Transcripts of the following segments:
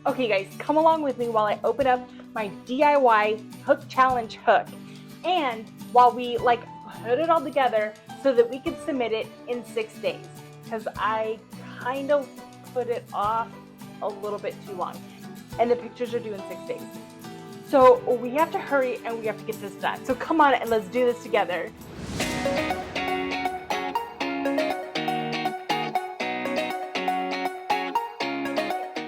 Okay guys, come along with me while I open up my DIY hook challenge hook, and while we put it all together so that we could submit it in 6 days, because I kind of put it off a little bit too long and the pictures are due in 6 days. So we have to hurry and we have to get this done. So come on and let's do this together.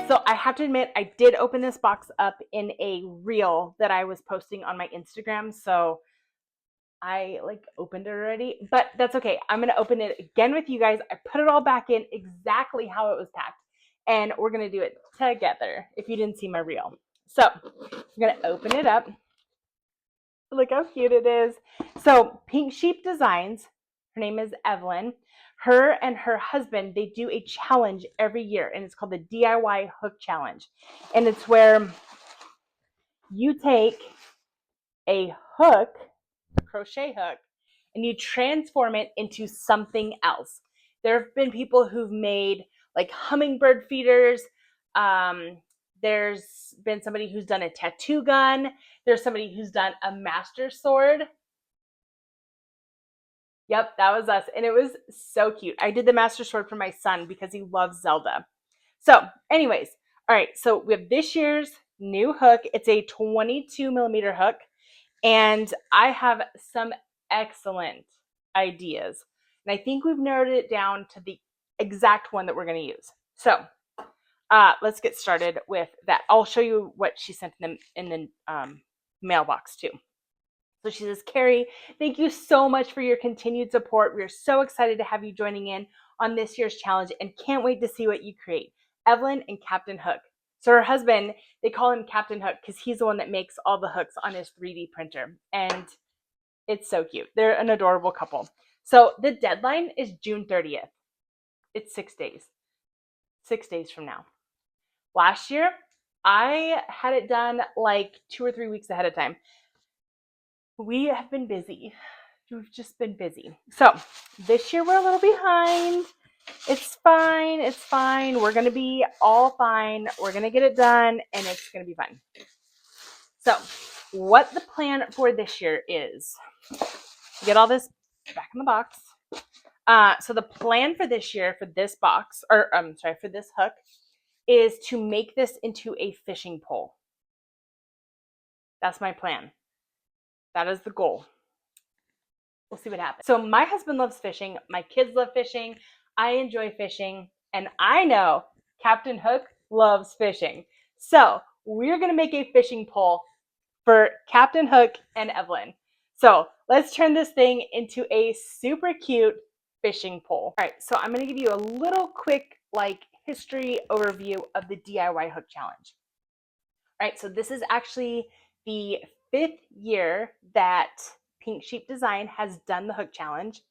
So I have to admit, I did open this box up in a reel that I was posting on my Instagram. So I opened it already, but that's okay. I'm going to open it again with you guys. I put it all back in exactly how it was packed, and we're going to do it together if you didn't see my reel. So I'm going to open it up. Look how cute it is. So Pink Sheep Designs, her name is Evelyn. Her and her husband, they do a challenge every year, and it's called the DIY Hook Challenge. And it's where you take a hook, a crochet hook, and you transform it into something else. There have been people who've made like hummingbird feeders. There's been somebody who's done a tattoo gun. There's somebody who's done a master sword. Yep, that was us. And it was so cute. I did the master sword for my son because he loves Zelda. So anyways, all right, so we have this year's new hook. It's a 22 millimeter hook. And I have some excellent ideas. And I think we've narrowed it down to the exact one that we're going to use. So let's get started with that. I'll show you what she sent in the mailbox too. So she says, Carrie, thank you so much for your continued support. We're so excited to have you joining in on this year's challenge and can't wait to see what you create. Evelyn and Captain Hook. So her husband, they call him Captain Hook because he's the one that makes all the hooks on his 3D printer. And it's so cute. They're an adorable couple. So the deadline is June 30th. It's 6 days. 6 days from now. Last year, I had it done like 2 or 3 weeks ahead of time. We have been busy. We've just been busy. So this year we're a little behind. It's fine. It's fine. We're going to be all fine. We're going to get it done and it's going to be fun. So what the plan for this year is, get all this back in the box. So the plan for this year for this box, or for this hook, is to make this into a fishing pole. That's my plan. That is the goal. We'll see what happens. So my husband loves fishing. My kids love fishing. I enjoy fishing. And I know Captain Hook loves fishing. So we're going to make a fishing pole for Captain Hook and Evelyn. So let's turn this thing into a super cute fishing pole. All right, so I'm going to give you a little quick history overview of the DIY Hook Challenge. All right, so this is actually the 5th year that Pink Sheep Design has done the Hook Challenge,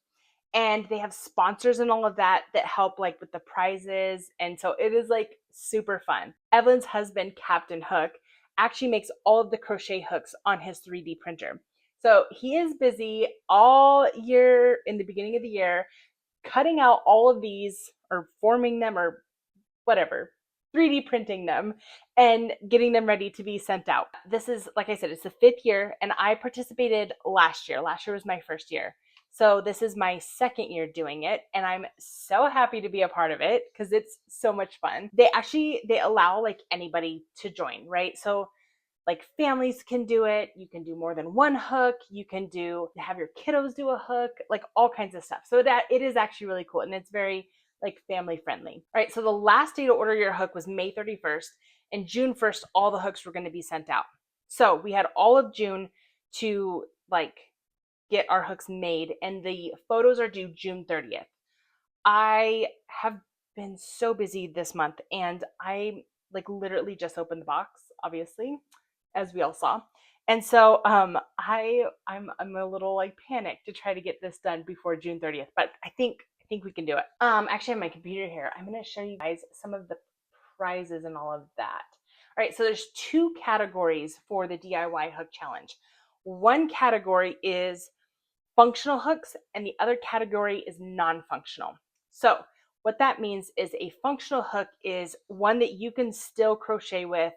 and they have sponsors and all of that help with the prizes, and so it is super fun. Evelyn's husband, Captain Hook, actually makes all of the crochet hooks on his 3D printer. So he is busy all year in the beginning of the year cutting out all of these or forming them or whatever, 3D printing them and getting them ready to be sent out. This is, like I said, it's the 5th year, and I participated last year. Last year was my first year. So this is my 2nd year doing it, and I'm so happy to be a part of it because it's so much fun. They allow anybody to join, right? So families can do it. You can do more than one hook. You can have your kiddos do a hook, all kinds of stuff. So that it is actually really cool, and it's very family friendly. All right, so the last day to order your hook was May 31st, and June 1st, all the hooks were going to be sent out. So we had all of June to get our hooks made, and the photos are due June 30th. I have been so busy this month, and I literally just opened the box, obviously, as we all saw. And so I'm a little panicked to try to get this done before June 30th, but I think we can do it. Actually, I have my computer here. I'm going to show you guys some of the prizes and all of that. All right, so there's 2 categories for the DIY Hook Challenge. One category is functional hooks, and the other category is non-functional. So What that means is a functional hook is one that you can still crochet with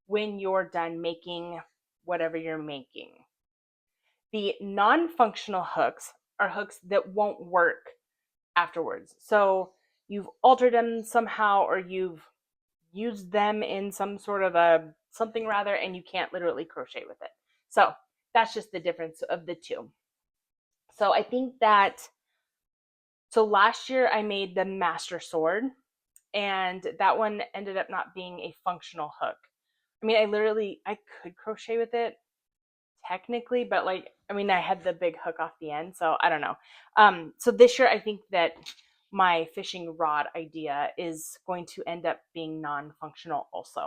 when you're done making whatever you're making. The non-functional hooks are hooks that won't work afterwards. So you've altered them somehow, or you've used them in some sort of a something rather, and you can't literally crochet with it. So that's just the difference of the two. So I think that, so last year I made the master sword, and that one ended up not being a functional hook. I mean, I could crochet with it technically, but like, I mean, I had the big hook off the end, so I don't know. So this year I think that my fishing rod idea is going to end up being non-functional also.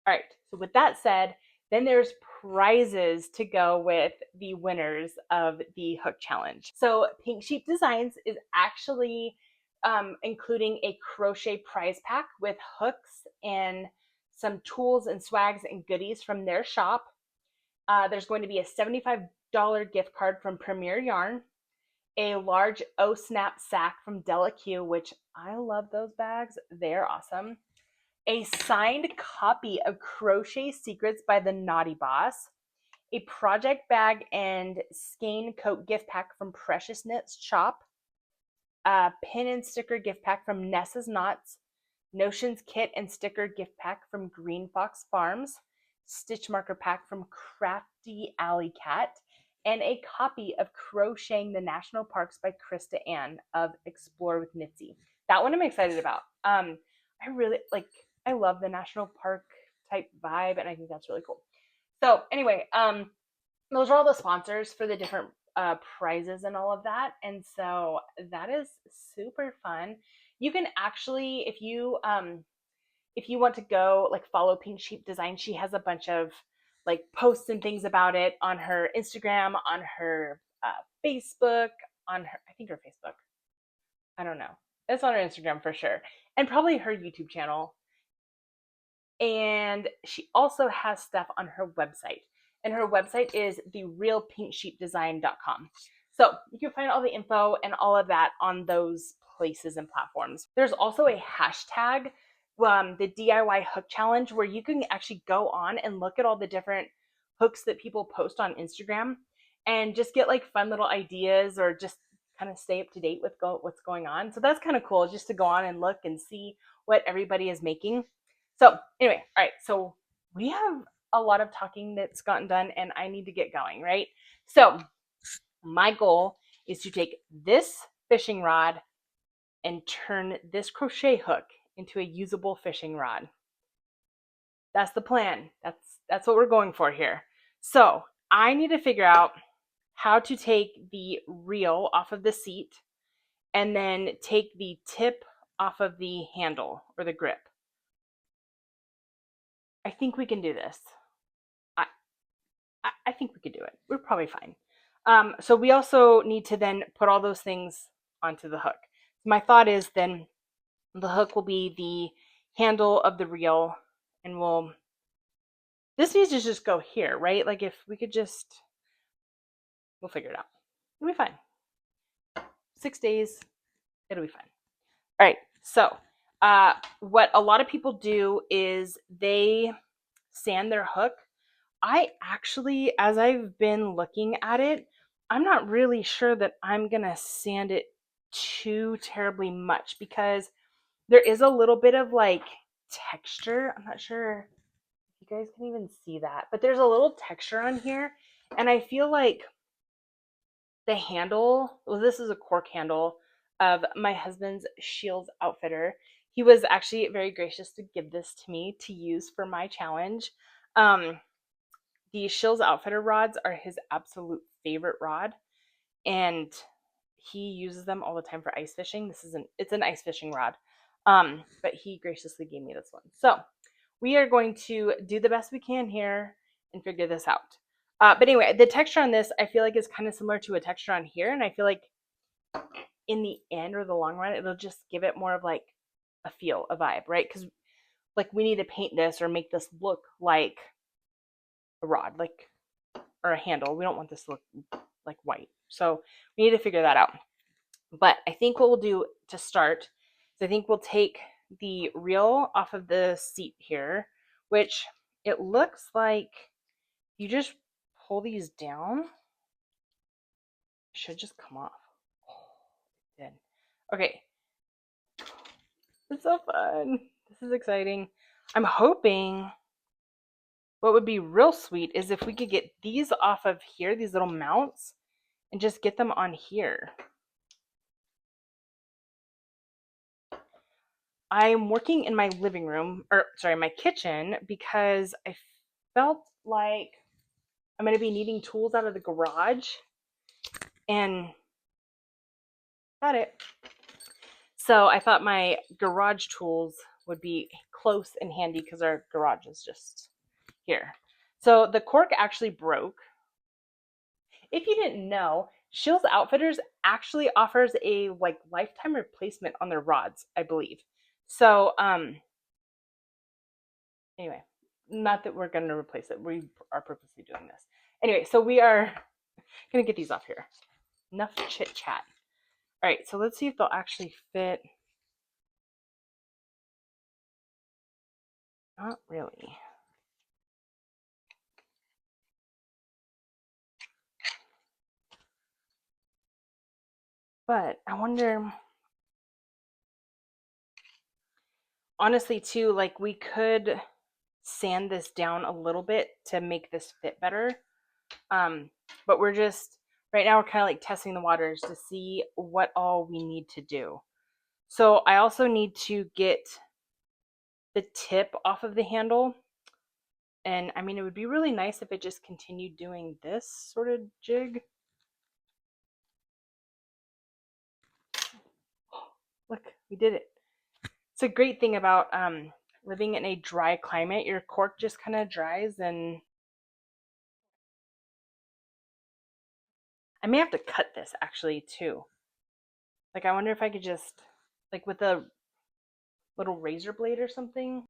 All right, so with that said, then there's prizes to go with the winners of the hook challenge. So Pink Sheep Designs is actually including a crochet prize pack with hooks and some tools and swags and goodies from their shop. There's going to be a $75 gift card from Premier Yarn, a large O Snap sack from Della Q, which I love those bags. They're awesome. A signed copy of Crochet Secrets by the Naughty Boss, a project bag and skein coat gift pack from Precious Knits Shop, a pin and sticker gift pack from Nessa's Knots, Notions kit and sticker gift pack from Green Fox Farms, stitch marker pack from Crafty Alley Cat, and a copy of Crocheting the National Parks by Krista Ann of Explore with Nitsy. That one I'm excited about. I love the national park type vibe, and I think that's really cool. So anyway, those are all the sponsors for the different prizes and all of that, and so that is super fun. You can actually, if you want to go like follow Pink Sheep Design, she has a bunch of like posts and things about it on her Instagram, on her Facebook, on her, I think her Facebook. I don't know. It's on her Instagram for sure. And probably her YouTube channel. And she also has stuff on her website. And her website is therealpinksheepdesign.com. So you can find all the info and all of that on those places and platforms. There's also a hashtag, the DIY hook challenge, where you can actually go on and look at all the different hooks that people post on Instagram and just get like fun little ideas, or just kind of stay up to date with what's going on. So that's kind of cool, just to go on and look and see what everybody is making. So anyway, all right, so we have a lot of talking that's gotten done, and I need to get going, right? So my goal is to take this fishing rod and turn this crochet hook into a usable fishing rod. That's the plan. That's what we're going for here. So I need to figure out how to take the reel off of the seat and then take the tip off of the handle or the grip. I think we can do this. I think we could do it. We're probably fine. So we also need to then put all those things onto the hook. My thought is then the hook will be the handle of the reel, and this needs to just go here, right? Like if we could just, we'll figure it out. It'll be fine. 6 days, it'll be fine. All right, so what a lot of people do is they sand their hook. I actually, as I've been looking at it, I'm not really sure that I'm gonna sand it too terribly much, because there is a little bit of like texture. I'm not sure if you guys can even see that, but there's a little texture on here, and I feel like the handle, well, this is a cork handle of my husband's Shields Outfitter. He was actually very gracious to give this to me to use for my challenge. The Shields Outfitter rods are his absolute favorite rod, and he uses them all the time for ice fishing. It's an ice fishing rod, but he graciously gave me this one. So we are going to do the best we can here and figure this out. But anyway, the texture on this I feel like is kind of similar to a texture on here, and I feel like in the end or the long run, it'll just give it more of like a feel, a vibe, right? Because like we need to paint this or make this look like a rod, like, or a handle. We don't want this to look like white. So we need to figure that out. But I think what we'll do to start So I think we'll take the reel off of the seat here, which it looks like you just pull these down. It should just come off. Oh, it did. Okay. It's so fun. This is exciting. I'm hoping what would be real sweet is if we could get these off of here, these little mounts, and just get them on here. I'm working in my living room, or sorry, my kitchen, because I felt like I'm going to be needing tools out of the garage, and got it. So I thought my garage tools would be close and handy because our garage is just here. So the cork actually broke. If you didn't know, Shields Outfitters actually offers a like lifetime replacement on their rods, I believe. So anyway, not that we're going to replace it. We are purposely doing this. Anyway, so we are going to get these off here. Enough chit chat. All right, so let's see if they'll actually fit. Not really. But I wonder, honestly, too, like we could sand this down a little bit to make this fit better. But we're just, right now, we're kind of like testing the waters to see what all we need to do. So I also need to get the tip off of the handle. And I mean, it would be really nice if it just continued doing this sort of jig. Look, we did it. It's a great thing about living in a dry climate. Your cork just kind of dries, and I may have to cut this actually too. Like I wonder if I could just, like with a little razor blade or something.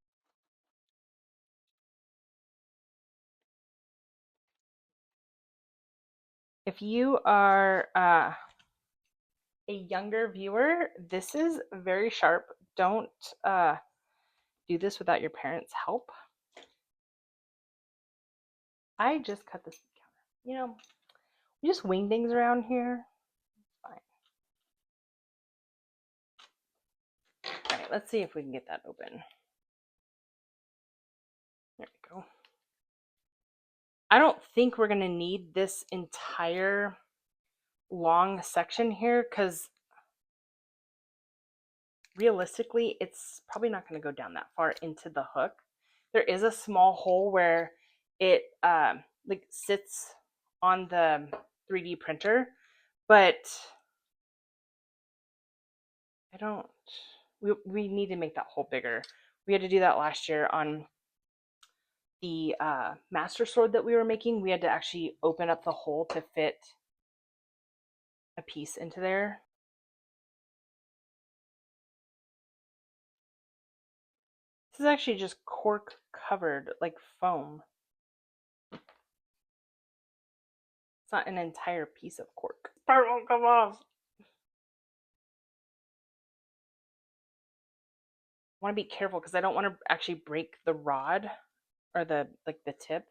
If you are a younger viewer, this is very sharp. Don't do this without your parents' help. I just cut this counter. You know, we just wing things around here. Fine. All right, let's see if we can get that open. There we go. I don't think we're gonna need this entire long section here because realistically, it's probably not going to go down that far into the hook. There is a small hole where it like sits on the 3D printer, but I don't. We need to make that hole bigger. We had to do that last year on the master sword that we were making. We had to actually open up the hole to fit a piece into there. This is actually just cork covered, like foam. It's not an entire piece of cork. This part won't come off. I want to be careful because I don't want to actually break the rod or the tip.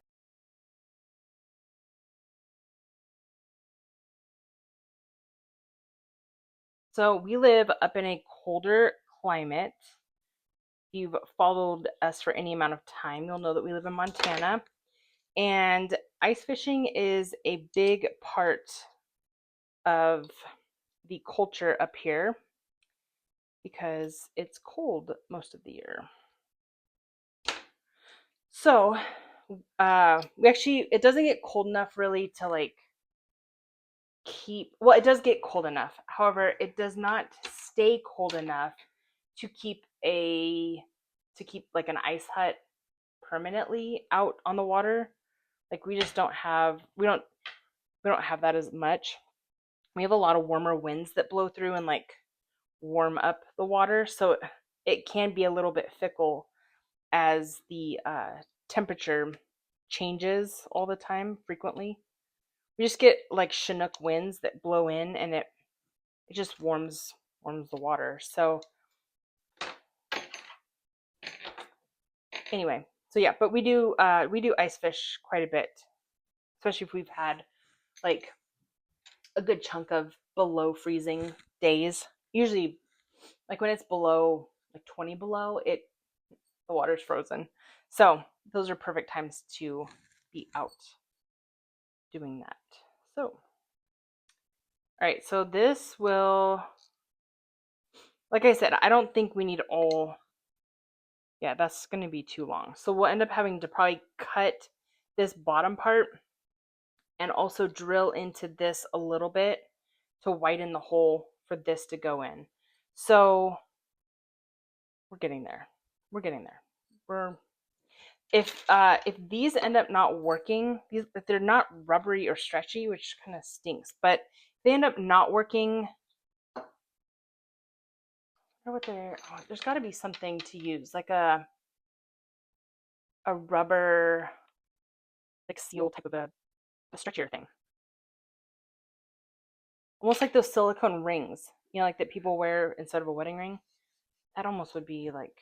So we live up in a colder climate. If you've followed us for any amount of time, you'll know that we live in Montana. And ice fishing is a big part of the culture up here because it's cold most of the year. So we actually, it doesn't get cold enough really to like keep, well, it does get cold enough. However, it does not stay cold enough to keep like an ice hut permanently out on the water. Like we just don't have, we don't have that as much. We have a lot of warmer winds that blow through and like warm up the water, so it can be a little bit fickle as the temperature changes all the time frequently. We just get like Chinook winds that blow in and it just warms the water. So Anyway, so yeah, but we do ice fish quite a bit, especially if we've had like a good chunk of below freezing days. Usually, like when it's below like 20 below, the water's frozen. So those are perfect times to be out doing that. So, all right, so this will, like I said, I don't think we need all, yeah, that's going to be too long. So we'll end up having to probably cut this bottom part and also drill into this a little bit to widen the hole for this to go in. So we're getting there. We're getting there. We're if these end up not working, if they're not rubbery or stretchy, which kind of stinks, but if they end up not working, I don't know what there's got to be something to use, like a rubber, like seal type of a stretchier thing, almost like those silicone rings, like that people wear instead of a wedding ring. That almost would be like,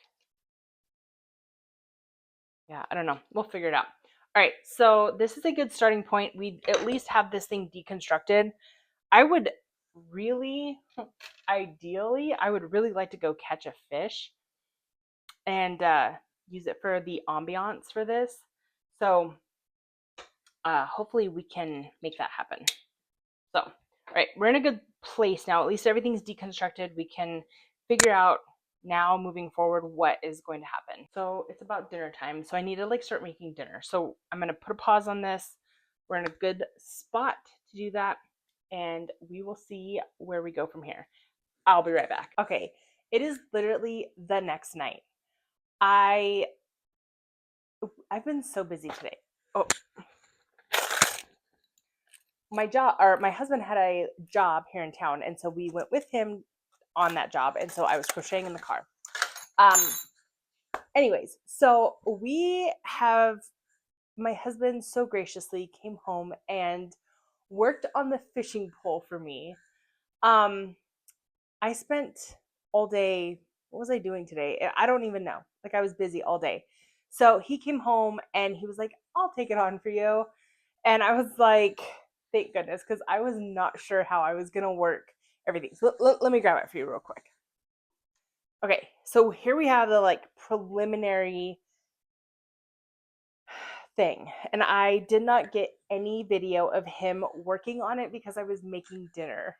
yeah, I don't know. We'll figure it out. All right, so this is a good starting point. We at least have this thing deconstructed. I would really, ideally, I would really like to go catch a fish and use it for the ambiance for this. So hopefully we can make that happen. So, all right, we're in a good place now. At least everything's deconstructed. We can figure out now moving forward what is going to happen. So it's about dinner time. So I need to like start making dinner. So I'm going to put a pause on this. We're in a good spot to do that. And we will see where we go from here. I'll be right back. Okay, it is literally the next night. I've been so busy today. Oh, my husband had a job here in town, and so we went with him on that job, and so I was crocheting in the car. Anyways, so my husband so graciously came home and worked on the fishing pole for me. I spent all day, what was I doing today? I don't even know. Like I was busy all day. So he came home and he was like, I'll take it on for you. And I was like, thank goodness, because I was not sure how I was going to work everything. So let me grab it for you real quick. Okay, so here we have the like preliminary thing. And I did not get any video of him working on it because I was making dinner.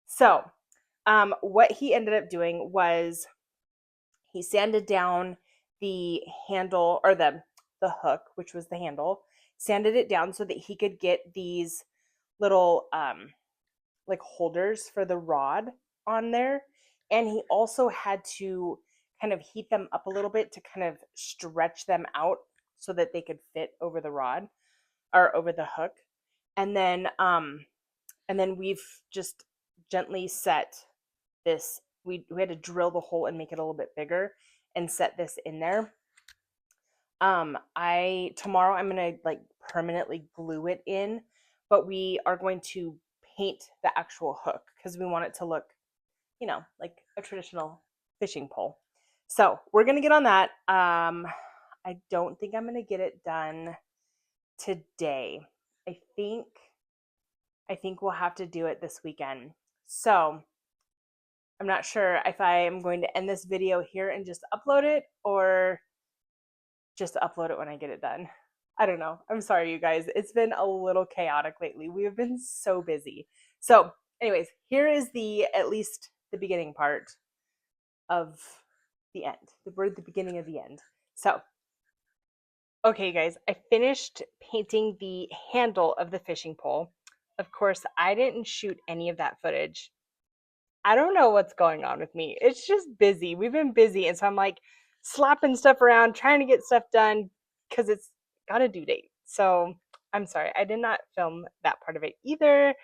So what he ended up doing was he sanded down the handle, or the hook, which was the handle, sanded it down so that he could get these little like holders for the rod on there. And he also had to kind of heat them up a little bit to kind of stretch them out so that they could fit over the rod or over the hook. And then we've just gently set this. We had to drill the hole and make it a little bit bigger and set this in there. Tomorrow I'm gonna like permanently glue it in, but we are going to paint the actual hook because we want it to look, like a traditional fishing pole. So we're gonna get on that. I don't think I'm gonna get it done today. I think we'll have to do it this weekend. So I'm not sure if I am going to end this video here and just upload it, or just upload it when I get it done. I don't know. I'm sorry, you guys. It's been a little chaotic lately. We have been so busy. So anyways, here is at least the beginning part of the end. We're at the beginning of the end. So, okay, guys, I finished painting the handle of the fishing pole. Of course, I didn't shoot any of that footage. I don't know what's going on with me. It's just busy. We've been busy. And so I'm like slapping stuff around, trying to get stuff done because it's got a due date. So I'm sorry. I did not film that part of it either.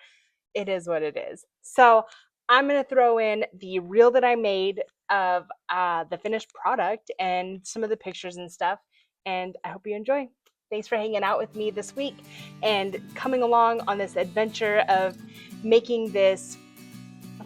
It is what it is. So I'm going to throw in the reel that I made of the finished product and some of the pictures and stuff. And I hope you enjoy. Thanks for hanging out with me this week and coming along on this adventure of making this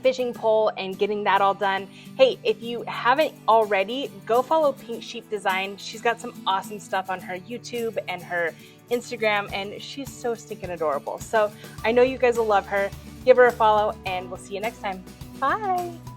fishing pole and getting that all done. Hey, if you haven't already, go follow Pink Sheep Design. She's got some awesome stuff on her YouTube and her Instagram, and she's so stinking adorable. So I know you guys will love her. Give her a follow, and we'll see you next time. Bye.